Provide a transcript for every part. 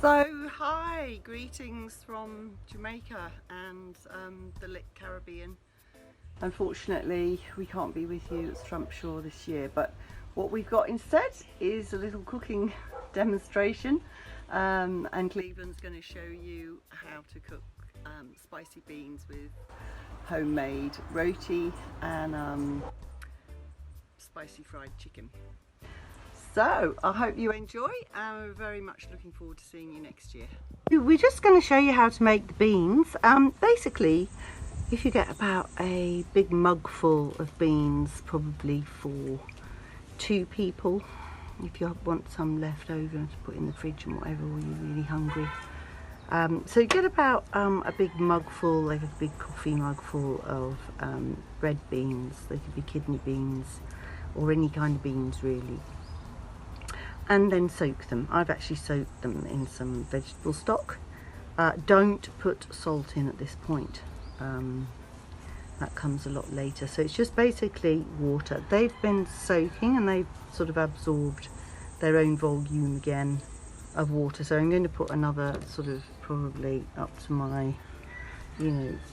So, hi, greetings from Jamaica and the Caribbean. Unfortunately, we can't be with you at Trump Shore this year, but what we've got instead is a little cooking demonstration, and Cleveland's going to show you how to cook spicy beans with homemade roti and spicy fried chicken. So I hope you enjoy, and we're very much looking forward to seeing you next year. We're just going to show you how to make the beans. Basically, if you get about a big mug full of beans, probably for 2 people, if you want some left over to put in the fridge and whatever, or you're really hungry. So you get about a big mug full, like a big coffee mug full of red beans. They could be kidney beans or any kind of beans really. And then soak them. I've actually soaked them in some vegetable stock. Don't put salt in at this point. That comes a lot later. So it's just basically water. They've been soaking and they've sort of absorbed their own volume again of water. So I'm going to put another sort of probably up to my,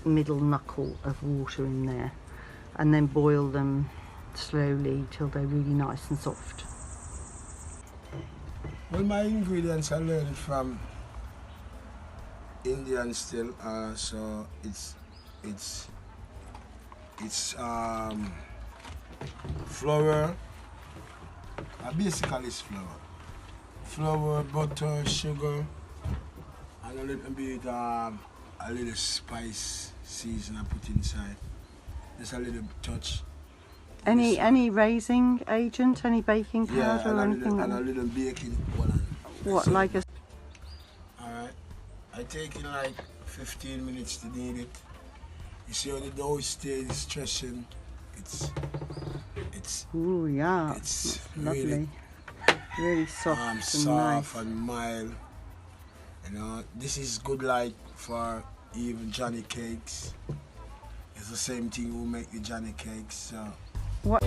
middle knuckle of water in there, and then boil them slowly till they're really nice and soft. Well, my ingredients I learned from Indian still, so it's flour. Basically it's flour, butter, sugar, and a little bit a little spice season I put inside. Just a little touch. Any raising agent, any baking powder or anything? And a little baking. What, like a... Alright. I take in like 15 minutes to knead it. You see how the dough stays stretching. Ooh, yeah. It's lovely. Really soft and soft nice. and mild. This is good like for even Johnny cakes. It's the same thing who make the Johnny cakes. So. What?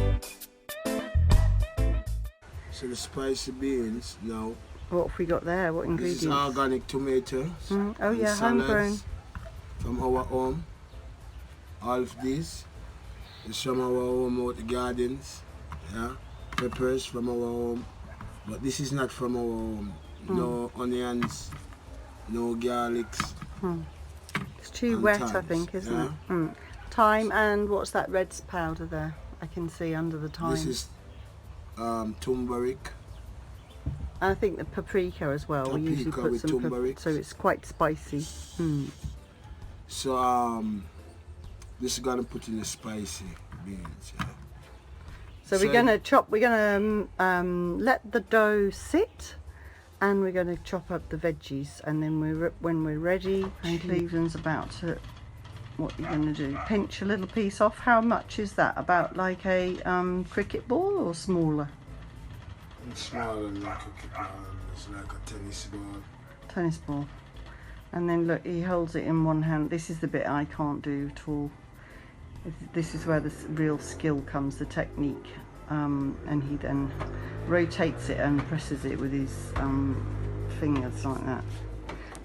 So the spicy beans now. What have we got there? What ingredients? This is organic tomatoes. Oh yeah, homegrown. From our home. All of these is from our home out the gardens. Yeah. Peppers from our home. But this is not from our home. No onions, no garlics. It's too wet, thymes, I think, isn't yeah? it? Thyme, and what's that red powder there? I can see under the thyme. This is turmeric. I think the paprika as well. We usually put some turmeric. So it's quite spicy. So this is gonna put in the spicy beans. Yeah. So we're gonna chop. We're gonna let the dough sit, and we're gonna chop up the veggies, and then when we're ready, and Cleveland's about to. What you're going to do? Pinch a little piece off. How much is that? About like a cricket ball or smaller? It's smaller than a cricket ball. It's like a tennis ball. Tennis ball. And then look, he holds it in one hand. This is the bit I can't do at all. This is where the real skill comes, the technique. And he then rotates it and presses it with his fingers like that.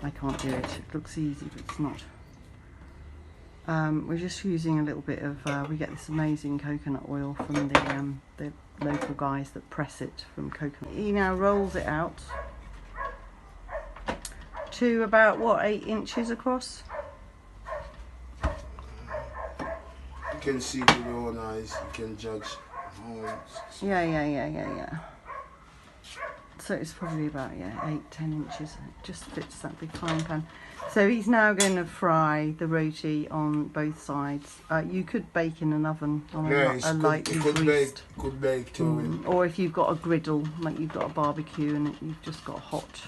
I can't do it. It looks easy, but it's not. We're just using a little bit of, we get this amazing coconut oil from the local guys that press it from coconut. He now rolls it out to about, what, 8 inches across? You can see with your own eyes, you can judge. Yeah. So it's probably about 8-10 inches. It just fits that big frying pan. So he's now going to fry the roti on both sides. You could bake in an oven on a lightly greased. Could bake too. Or if you've got a griddle, like you've got a barbecue and you've just got a hot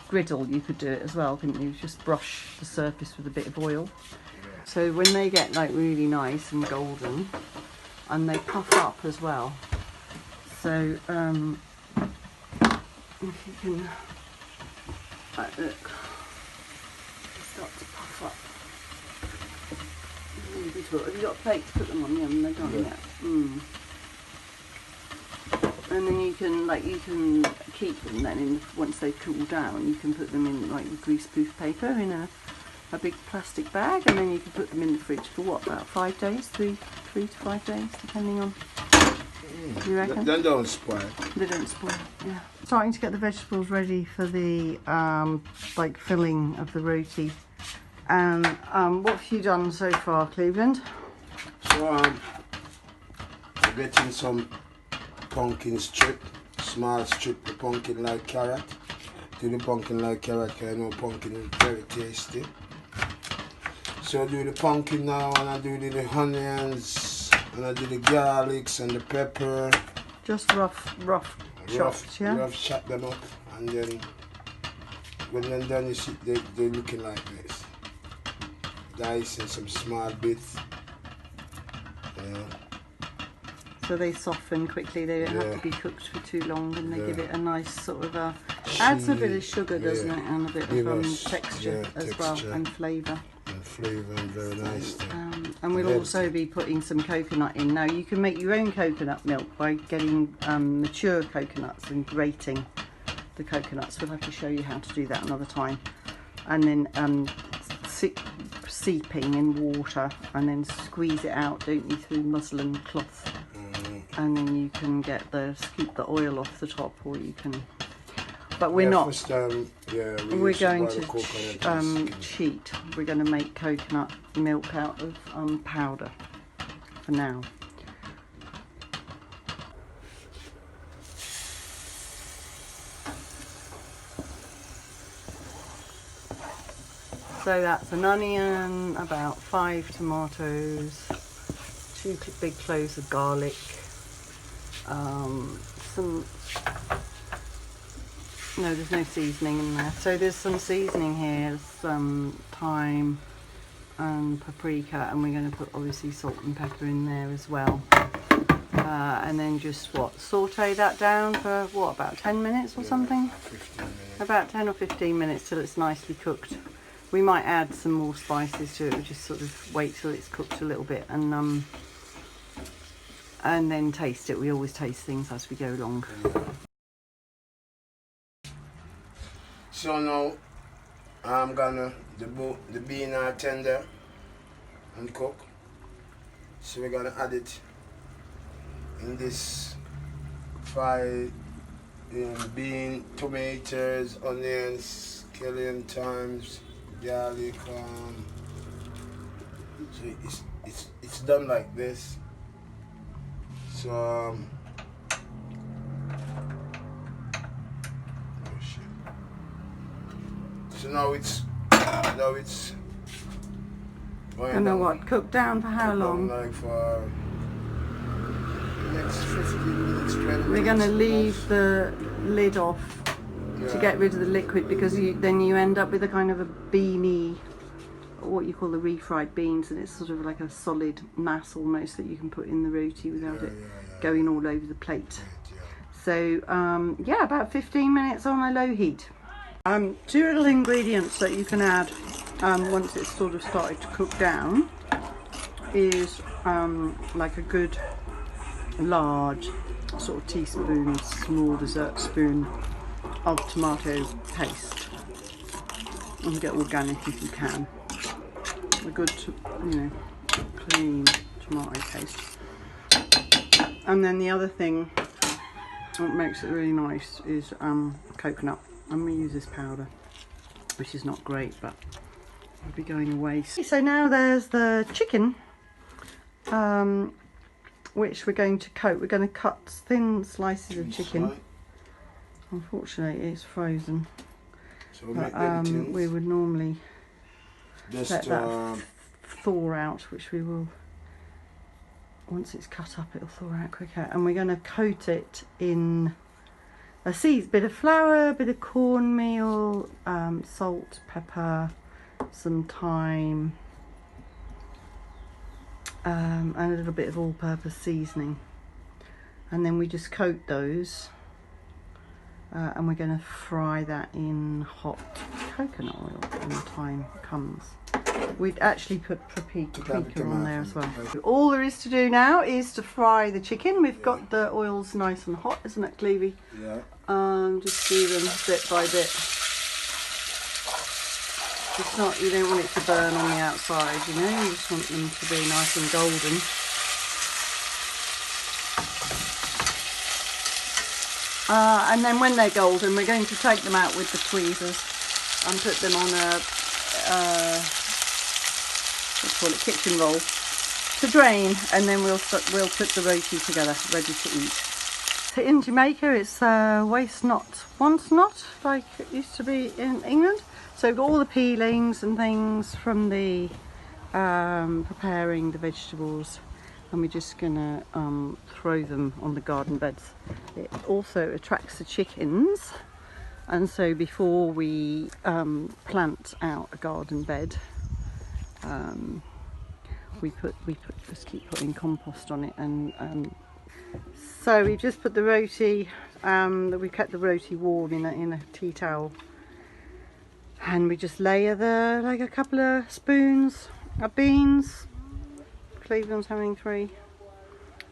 griddle, you could do it as well, couldn't you? Just brush the surface with a bit of oil. So when they get like really nice and golden, and they puff up as well. So if you can, look, start to puff up. Have you got a plate to put them on? Yeah, they're done yet. And then you can keep them then once they've cooled down. You can put them in like greaseproof paper in a big plastic bag, and then you can put them in the fridge for what, about 5 days, 3 to 5 days, depending on. You reckon? They don't spoil. They don't spoil. Yeah. Starting to get the vegetables ready for the like filling of the roti. And what have you done so far, Cleveland? So I'm getting some pumpkin strip, small strip of pumpkin like carrot. Do the pumpkin like carrot because I know pumpkin is very tasty. So I do the pumpkin now, and I do the onions, and I do the garlics and the pepper. Just rough chopped, yeah? Rough chop them up, and then when they're done, you see they're looking like this. Dice in some small bits. Yeah. So they soften quickly, they don't have to be cooked for too long, and they give it a nice sort of adds a bit of sugar, doesn't it, and a bit of texture as well, and flavour. And flavour, and very nice. And we'll also be putting some coconut in. Now you can make your own coconut milk by getting mature coconuts and grating the coconuts. We'll have to show you how to do that another time. And then seeping in water, and then squeeze it out, don't you, through muslin cloth. And then you can scoop the oil off the top, or you can. But we're not. First, we're going to cheat. We're going to make coconut milk out of powder for now. So that's an onion, about 5 tomatoes, 2 big cloves of garlic, no, there's no seasoning in there. So there's some seasoning here, some thyme and paprika, and we're going to put obviously salt and pepper in there as well. And then just saute that down for what, about 10 minutes or something? 15 minutes. About 10 or 15 minutes till it's nicely cooked. We might add some more spices to it. We'll just sort of wait till it's cooked a little bit, and then taste it. We always taste things as we go along. So now I'm gonna the bean are tender and cook. So we're gonna add it in this fried bean, tomatoes, onions, scallion, thymes, garlic. So it's done like this. So oh shit. So now it's And then what? Cook down for how long? Like for the next 15 minutes, 20 minutes. We're going to leave the lid off to get rid of the liquid, because then you end up with a kind of a beany, what you call the refried beans, and it's sort of like a solid mass almost that you can put in the roti without it going all over the plate. So yeah, about 15 minutes on a low heat. 2 little ingredients that you can add once it's sort of started to cook down is like a good large sort of teaspoon, small dessert spoon of tomato paste, and get organic if you can. A good, clean tomato paste. And then the other thing that makes it really nice is coconut, and we use this powder, which is not great, but will be going to waste. So now there's the chicken, which we're going to coat. We're going to cut thin slices of chicken. Unfortunately, it's frozen. So But, we would normally just let that thaw out, which we will. Once it's cut up, it'll thaw out quicker. And we're going to coat it in a bit of flour, a bit of cornmeal, salt, pepper, some thyme, and a little bit of all-purpose seasoning. And then we just coat those, and we're going to fry that in hot coconut oil when the time comes. We'd actually put paprika on there as well. All there is to do now is to fry the chicken. We've got the oils nice and hot, isn't it, Clevie? Yeah. Just do them bit by bit. It's not, you don't want it to burn on the outside, you know, you just want them to be nice and golden. And then when they're golden, we're going to take them out with the tweezers and put them on a let's call it kitchen roll to drain, and then we'll put the roti together, ready to eat. So in Jamaica, it's waste not, want not, like it used to be in England. So we've got all the peelings and things from the preparing the vegetables, and we're just gonna throw them on the garden beds. It also attracts the chickens, and so before we plant out a garden bed, we just keep putting compost on it, and so we've just put the roti, we kept the roti warm in a tea towel, and we just layer like a couple of spoons of beans. Cleveland's having 3.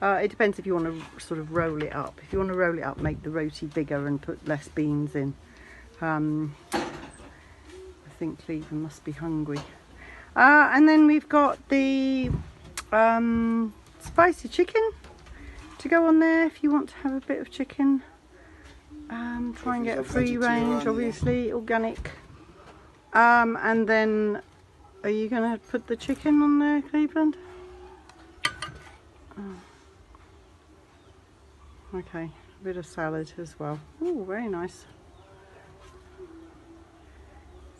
It depends if you want to sort of roll it up. If you want to roll it up, make the roti bigger and put less beans in. I think Cleveland must be hungry. And then we've got the spicy chicken to go on there if you want to have a bit of chicken. Try and get a free range, obviously, organic. And then, are you going to put the chicken on there, Cleveland? Oh. Okay, a bit of salad as well. Oh, very nice.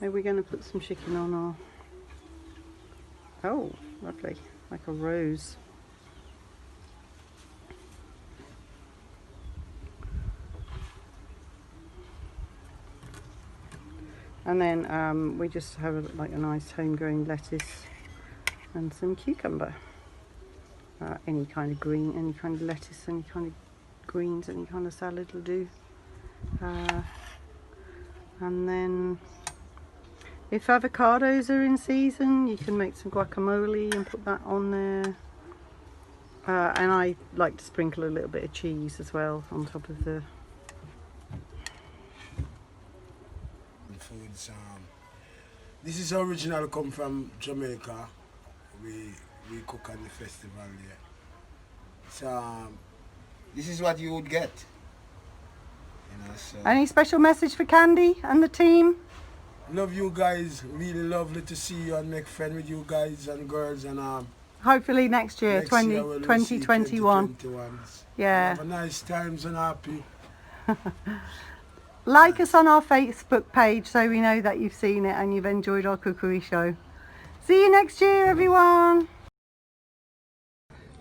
Are we going to put some chicken on our... Oh, lovely, like a rose. And then we just have like a nice homegrown lettuce and some cucumber. Any kind of green, any kind of lettuce, any kind of greens, any kind of salad will do. And then if avocados are in season, you can make some guacamole and put that on there. And I like to sprinkle a little bit of cheese as well on top of the foods. This is original, come from Jamaica. We cook on the festival here. So this is what you would get. You know, so. Any special message for Candy and the team? Love you guys. Really lovely to see you and make friends with you guys and girls, and hopefully next year, 2021. Yeah. Have a nice times and happy. Like us on our Facebook page so we know that you've seen it and you've enjoyed our cookery show. See you next year, everyone.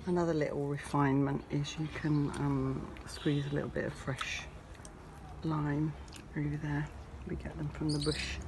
Another little refinement is you can squeeze a little bit of fresh lime over there. We get them from the bush.